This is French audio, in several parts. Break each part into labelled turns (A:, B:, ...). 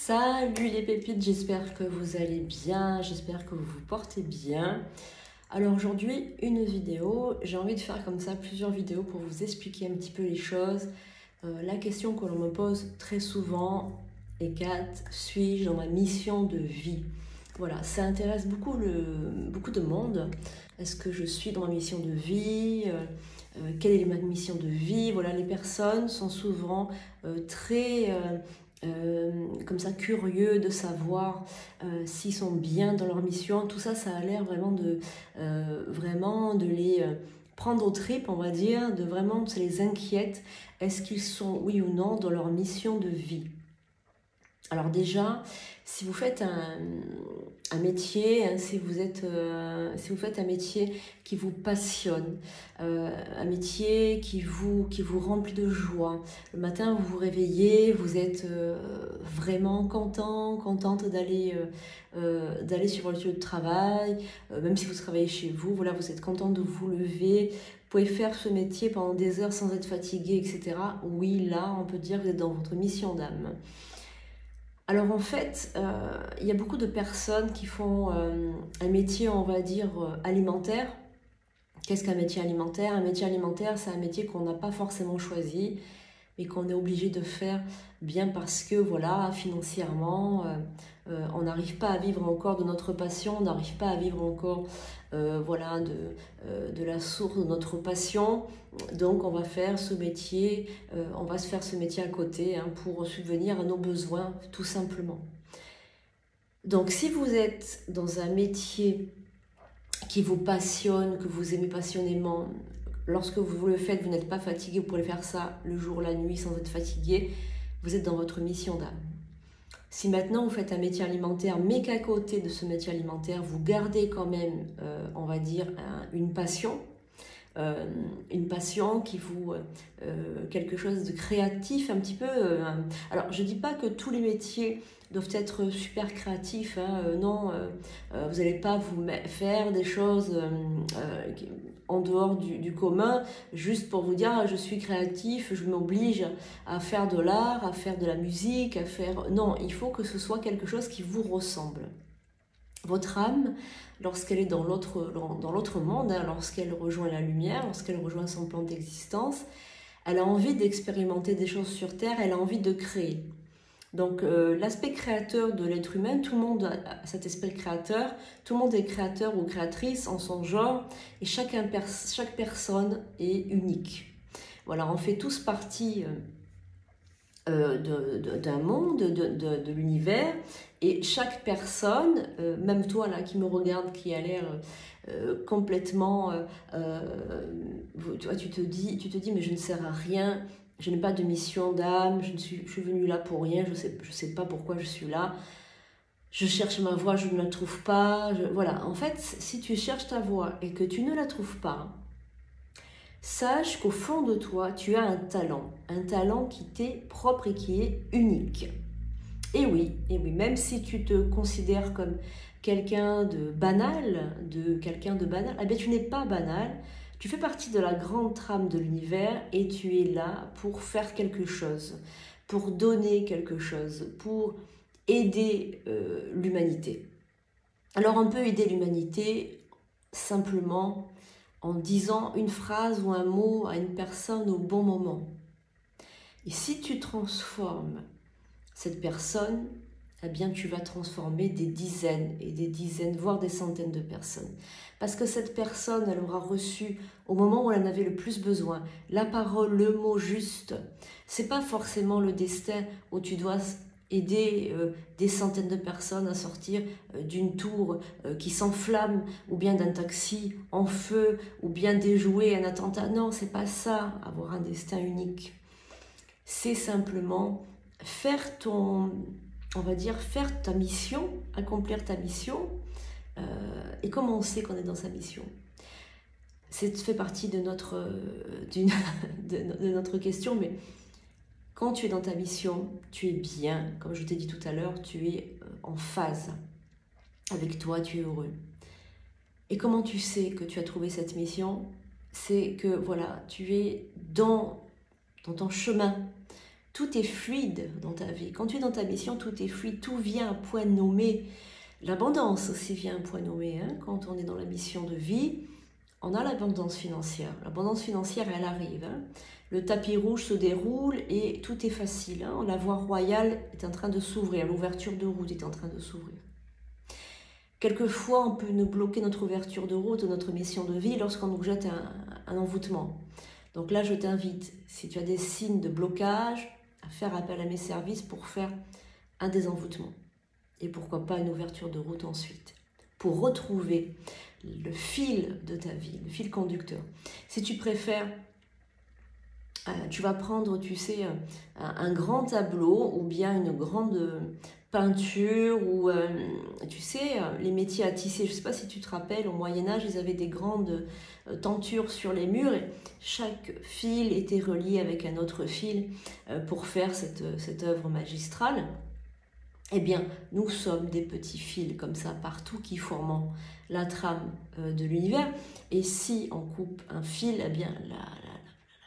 A: Salut les pépites, j'espère que vous allez bien, j'espère que vous vous portez bien. Alors aujourd'hui, une vidéo, j'ai envie de faire comme ça plusieurs vidéos pour vous expliquer un petit peu les choses. La question que l'on me pose très souvent est: Kat, suis-je dans ma mission de vie? Voilà, ça intéresse beaucoup de monde. Est-ce que je suis dans ma mission de vie? Quelle est ma mission de vie? Voilà, les personnes sont souvent très comme ça curieux de savoir s'ils sont bien dans leur mission. Tout ça, ça a l'air vraiment de les prendre aux tripes, on va dire, de vraiment, ça les inquiète. Est-ce qu'ils sont, oui ou non, dans leur mission de vie? Alors déjà, si vous faites un métier, hein, si vous faites un métier qui vous passionne, un métier qui vous remplit de joie, le matin vous vous réveillez, vous êtes vraiment contente d'aller sur votre lieu de travail, même si vous travaillez chez vous, voilà, vous êtes content de vous lever, vous pouvez faire ce métier pendant des heures sans être fatigué, etc. Oui, là, on peut dire que vous êtes dans votre mission d'âme. Alors en fait, il y a beaucoup de personnes qui font un métier, on va dire, alimentaire. Qu'est-ce qu'un métier alimentaire? Un métier alimentaire, c'est un métier qu'on n'a pas forcément choisi, mais qu'on est obligé de faire bien parce que, voilà, financièrement, on n'arrive pas à vivre encore de notre passion, on n'arrive pas à vivre encore voilà, de la source de notre passion. Donc on va faire ce métier, on va se faire ce métier à côté hein, pour subvenir à nos besoins, tout simplement. Donc si vous êtes dans un métier qui vous passionne, que vous aimez passionnément, lorsque vous le faites, vous n'êtes pas fatigué, vous pouvez faire ça le jour, la nuit sans être fatigué, vous êtes dans votre mission d'âme. Si maintenant vous faites un métier alimentaire, mais qu'à côté de ce métier alimentaire, vous gardez quand même, on va dire, une passion qui vous... quelque chose de créatif, un petit peu... alors, je ne dis pas que tous les métiers doivent être super créatifs, hein, non, vous n'allez pas vous faire des choses en dehors du commun, juste pour vous dire, ah, je suis créatif, je m'oblige à faire de l'art, à faire de la musique, à faire... Non, il faut que ce soit quelque chose qui vous ressemble. Votre âme, lorsqu'elle est dans l'autre monde, hein, lorsqu'elle rejoint la lumière, lorsqu'elle rejoint son plan d'existence, elle a envie d'expérimenter des choses sur Terre, elle a envie de créer. Donc l'aspect créateur de l'être humain, tout le monde a cet esprit créateur, tout le monde est créateur ou créatrice en son genre, et chaque personne est unique. Voilà, on fait tous partie d'un monde, de l'univers, et chaque personne, même toi là qui me regarde, qui a l'air complètement, tu vois, tu te dis mais je ne sers à rien, je n'ai pas de mission d'âme, je suis venue là pour rien, je sais pas pourquoi je suis là, je cherche ma voie, je ne la trouve pas, voilà, en fait, si tu cherches ta voie et que tu ne la trouves pas, sache qu'au fond de toi, tu as un talent qui t'est propre et qui est unique. Et oui, même si tu te considères comme quelqu'un de banal, eh bien tu n'es pas banal, tu fais partie de la grande trame de l'univers et tu es là pour faire quelque chose, pour donner quelque chose, pour aider l'humanité. Alors on peut aider l'humanité simplement en disant une phrase ou un mot à une personne au bon moment. Et si tu transformes cette personne, eh bien tu vas transformer des dizaines et des dizaines, voire des centaines de personnes. Parce que cette personne, elle aura reçu, au moment où elle en avait le plus besoin, la parole, le mot juste. C'est pas forcément le destin où tu dois aider des centaines de personnes à sortir d'une tour qui s'enflamme, ou bien d'un taxi en feu, ou bien déjouer un attentat. Non, c'est pas ça, avoir un destin unique. C'est simplement faire on va dire, faire ta mission, accomplir ta mission. Et comment on sait qu'on est dans sa mission? C'est fait partie de notre question, mais quand tu es dans ta mission, tu es bien, comme je t'ai dit tout à l'heure, tu es en phase avec toi, tu es heureux. Et comment tu sais que tu as trouvé cette mission? C'est que voilà, tu es dans ton chemin, Tout est fluide dans ta vie. Quand tu es dans ta mission, tout est fluide, tout vient à point nommé. L'abondance aussi vient à point nommé. Hein. Quand on est dans la mission de vie, on a l'abondance financière. L'abondance financière, elle arrive. Hein. Le tapis rouge se déroule et tout est facile. Hein. La voie royale est en train de s'ouvrir. L'ouverture de route est en train de s'ouvrir. Quelquefois, on peut nous bloquer notre ouverture de route, notre mission de vie, lorsqu'on nous jette un envoûtement. Donc là, je t'invite, si tu as des signes de blocage, à faire appel à mes services pour faire un désenvoûtement. Et pourquoi pas une ouverture de route ensuite. Pour retrouver le fil de ta vie, le fil conducteur. Si tu préfères, tu vas prendre, tu sais, un grand tableau ou bien une grande peinture ou, tu sais, les métiers à tisser. Je ne sais pas si tu te rappelles, au Moyen-Âge, ils avaient des grandes tentures sur les murs et chaque fil était relié avec un autre fil pour faire cette œuvre magistrale. Eh bien, nous sommes des petits fils comme ça partout qui forment la trame de l'univers. Et si on coupe un fil, eh bien,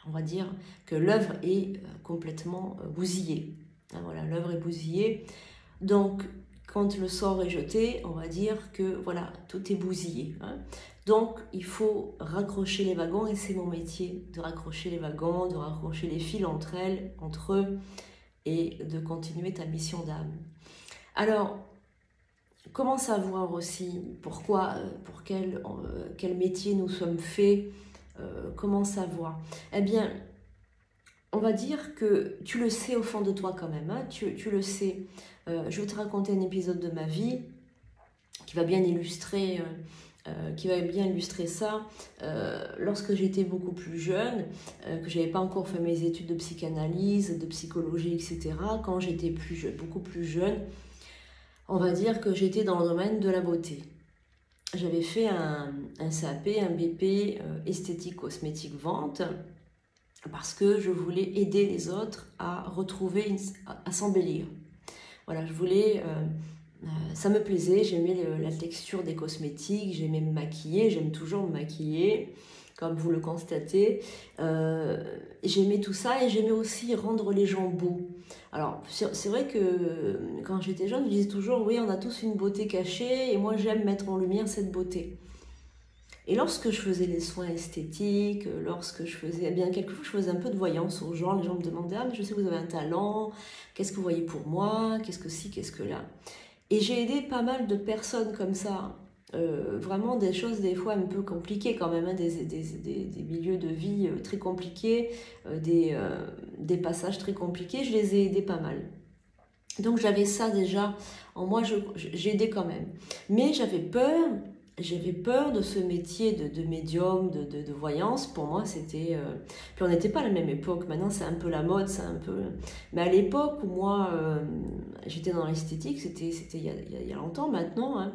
A: on va dire que l'œuvre est complètement bousillée. Hein, voilà, l'œuvre est bousillée. Donc, quand le sort est jeté, on va dire que voilà, tout est bousillé. Hein. Donc, il faut raccrocher les wagons et c'est mon métier de raccrocher les wagons, de raccrocher les fils entre elles, entre eux et de continuer ta mission d'âme. Alors, comment savoir aussi pourquoi, pour quel métier nous sommes faits, comment savoir? Eh bien, on va dire que tu le sais au fond de toi quand même, hein, tu le sais. Je vais te raconter un épisode de ma vie qui va bien illustrer, ça. Lorsque j'étais beaucoup plus jeune, que je n'avais pas encore fait mes études de psychanalyse, de psychologie, etc., quand j'étais beaucoup plus jeune, on va dire que j'étais dans le domaine de la beauté. J'avais fait un CAP, un BP esthétique, cosmétique, vente, parce que je voulais aider les autres à retrouver, à s'embellir. Voilà, je voulais, ça me plaisait, j'aimais la texture des cosmétiques, j'aimais me maquiller, j'aime toujours me maquiller, comme vous le constatez. J'aimais tout ça et j'aimais aussi rendre les gens beaux. Alors, c'est vrai que quand j'étais jeune, je disais toujours, oui, on a tous une beauté cachée et moi, j'aime mettre en lumière cette beauté. Et lorsque je faisais les soins esthétiques, lorsque je faisais, eh bien, quelquefois, je faisais un peu de voyance aux gens, les gens me demandaient, ah, mais je sais que vous avez un talent, qu'est-ce que vous voyez pour moi, qu'est-ce que ci, qu'est-ce que là. Et j'ai aidé pas mal de personnes comme ça, vraiment des choses des fois un peu compliquées quand même, hein, des milieux de vie très compliqués, des passages très compliqués, je les ai aidés pas mal. Donc j'avais ça déjà en moi, j'ai aidé quand même. Mais j'avais peur de ce métier de médium, de voyance. Pour moi, c'était... Puis on n'était pas à la même époque. Maintenant, c'est un peu la mode, c'est un peu... Mais à l'époque où moi, j'étais dans l'esthétique, c'était il y a longtemps maintenant, hein,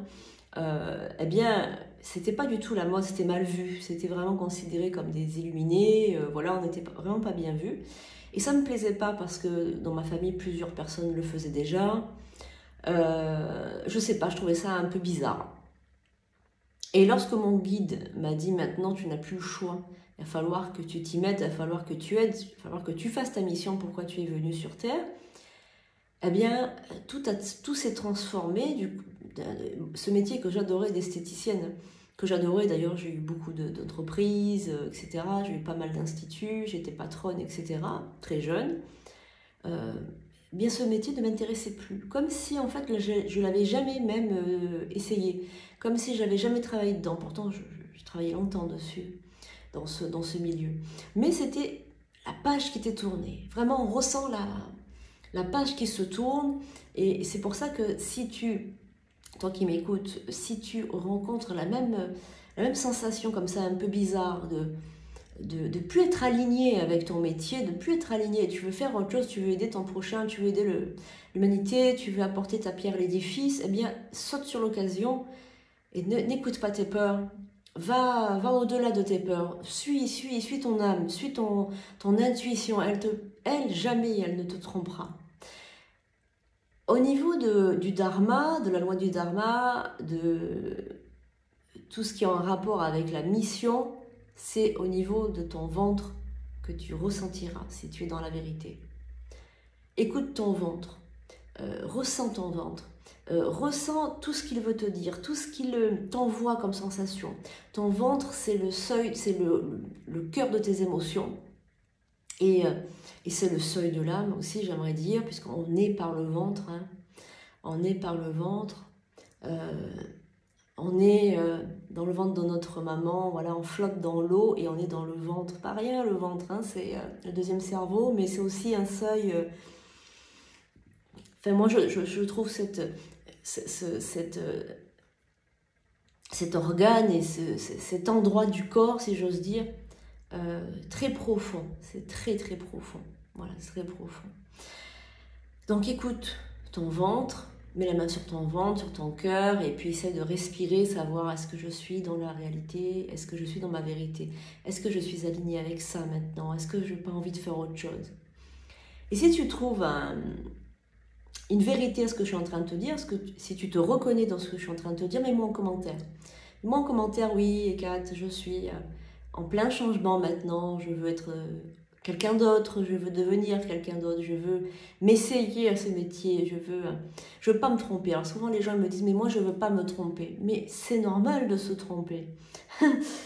A: eh bien, c'était pas du tout la mode, c'était mal vu. C'était vraiment considéré comme des illuminés. Voilà, on n'était vraiment pas bien vus. Et ça ne me plaisait pas parce que dans ma famille, plusieurs personnes le faisaient déjà. Je sais pas, je trouvais ça un peu bizarre. Et lorsque mon guide m'a dit maintenant tu n'as plus le choix, il va falloir que tu t'y mettes, il va falloir que tu aides, il va falloir que tu fasses ta mission, pourquoi tu es venu sur Terre, eh bien tout s'est transformé, ce métier que j'adorais d'esthéticienne, que j'adorais d'ailleurs, j'ai eu beaucoup d'entreprises, etc., j'ai eu pas mal d'instituts, j'étais patronne, etc., très jeune, bien ce métier ne m'intéressait plus, comme si en fait je l'avais jamais même essayé, comme si j'avais jamais travaillé dedans. Pourtant j'ai travaillé longtemps dessus, dans ce milieu, mais c'était la page qui était tournée. Vraiment on ressent la page qui se tourne, et c'est pour ça que si toi qui m'écoutes, si tu rencontres la même sensation comme ça un peu bizarre de plus être aligné avec ton métier, de plus être aligné, tu veux faire autre chose, tu veux aider ton prochain, tu veux aider l'humanité, tu veux apporter ta pierre à l'édifice, eh bien, saute sur l'occasion et n'écoute pas tes peurs. Va au-delà de tes peurs, suis ton âme, suis ton intuition, elle, jamais elle ne te trompera. Au niveau du dharma, de la loi du dharma, de tout ce qui est en rapport avec la mission, c'est au niveau de ton ventre que tu ressentiras si tu es dans la vérité. Écoute ton ventre, ressens ton ventre, ressens tout ce qu'il veut te dire, tout ce qu'il t'envoie comme sensation. Ton ventre, c'est le seuil, c'est le cœur de tes émotions. Et c'est le seuil de l'âme aussi, j'aimerais dire, puisqu'on est par le ventre. Hein. On est par le ventre. On est dans le ventre de notre maman, voilà, on flotte dans l'eau et on est dans le ventre. Pas rien le ventre, hein, c'est le deuxième cerveau, mais c'est aussi un seuil. Enfin, moi, je trouve cet organe et cet endroit du corps, si j'ose dire, très profond. C'est très très profond. Voilà, c'est très profond. Donc écoute ton ventre. Mets la main sur ton ventre, sur ton cœur, et puis essaie de respirer, savoir est-ce que je suis dans la réalité, est-ce que je suis dans ma vérité, est-ce que je suis alignée avec ça maintenant, est-ce que je n'ai pas envie de faire autre chose. Et si tu trouves une vérité à ce que je suis en train de te dire, si tu te reconnais dans ce que je suis en train de te dire, mets-moi en commentaire. Mets-moi en commentaire, oui, Ekat, je suis en plein changement maintenant, je veux être quelqu'un d'autre, je veux devenir quelqu'un d'autre, je veux m'essayer à ce métier, je veux pas me tromper. Alors souvent les gens me disent, mais moi je veux pas me tromper. Mais c'est normal de se tromper.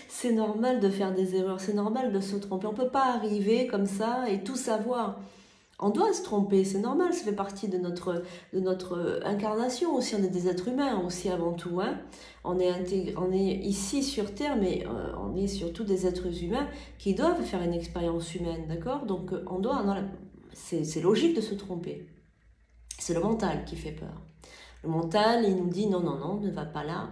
A: C'est normal de faire des erreurs, c'est normal de se tromper. On peut pas arriver comme ça et tout savoir. On doit se tromper, c'est normal, ça fait partie de notre incarnation aussi. On est des êtres humains aussi avant tout. Hein. On est ici sur Terre, mais on est surtout des êtres humains qui doivent faire une expérience humaine, d'accord? Donc on doit, c'est logique de se tromper. C'est le mental qui fait peur. Le mental, il nous dit non, non, non, ne va pas là,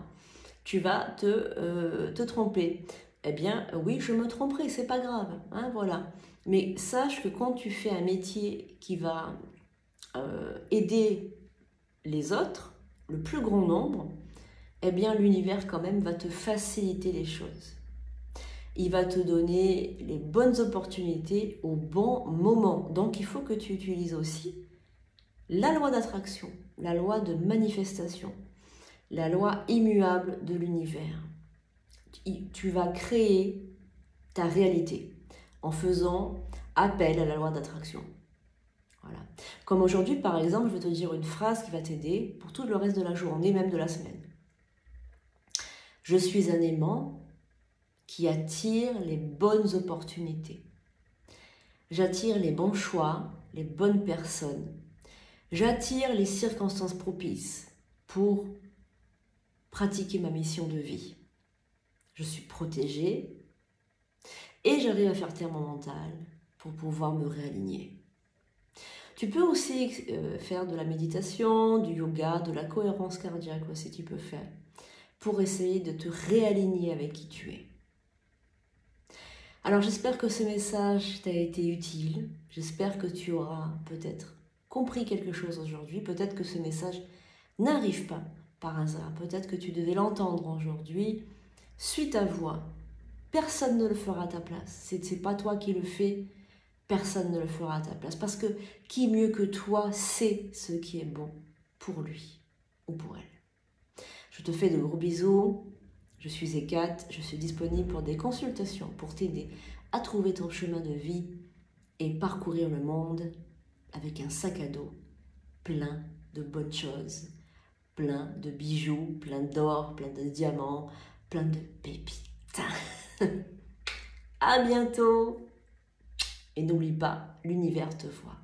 A: tu vas te tromper. Eh bien, oui, je me tromperai, c'est pas grave, hein, voilà. Mais sache que quand tu fais un métier qui va aider les autres, le plus grand nombre, eh bien l'univers quand même va te faciliter les choses. Il va te donner les bonnes opportunités au bon moment. Donc il faut que tu utilises aussi la loi d'attraction, la loi de manifestation, la loi immuable de l'univers. Tu vas créer ta réalité en faisant appel à la loi d'attraction. Voilà. Comme aujourd'hui, par exemple, je vais te dire une phrase qui va t'aider pour tout le reste de la journée, même de la semaine. Je suis un aimant qui attire les bonnes opportunités. J'attire les bons choix, les bonnes personnes. J'attire les circonstances propices pour pratiquer ma mission de vie. Je suis protégée et j'arrive à faire taire mon mental pour pouvoir me réaligner. Tu peux aussi faire de la méditation, du yoga, de la cohérence cardiaque aussi tu peux faire pour essayer de te réaligner avec qui tu es. Alors j'espère que ce message t'a été utile, j'espère que tu auras peut-être compris quelque chose aujourd'hui, peut-être que ce message n'arrive pas par hasard, peut-être que tu devais l'entendre aujourd'hui, suis ta voix, personne ne le fera à ta place, c'est pas toi qui le fais, personne ne le fera à ta place, parce que qui mieux que toi sait ce qui est bon pour lui ou pour elle. Je te fais de gros bisous. Je suis Ekat, je suis disponible pour des consultations pour t'aider à trouver ton chemin de vie et parcourir le monde avec un sac à dos plein de bonnes choses, plein de bijoux, plein d'or, plein de diamants, plein de pépites. À bientôt et n'oublie pas, l'univers te voit.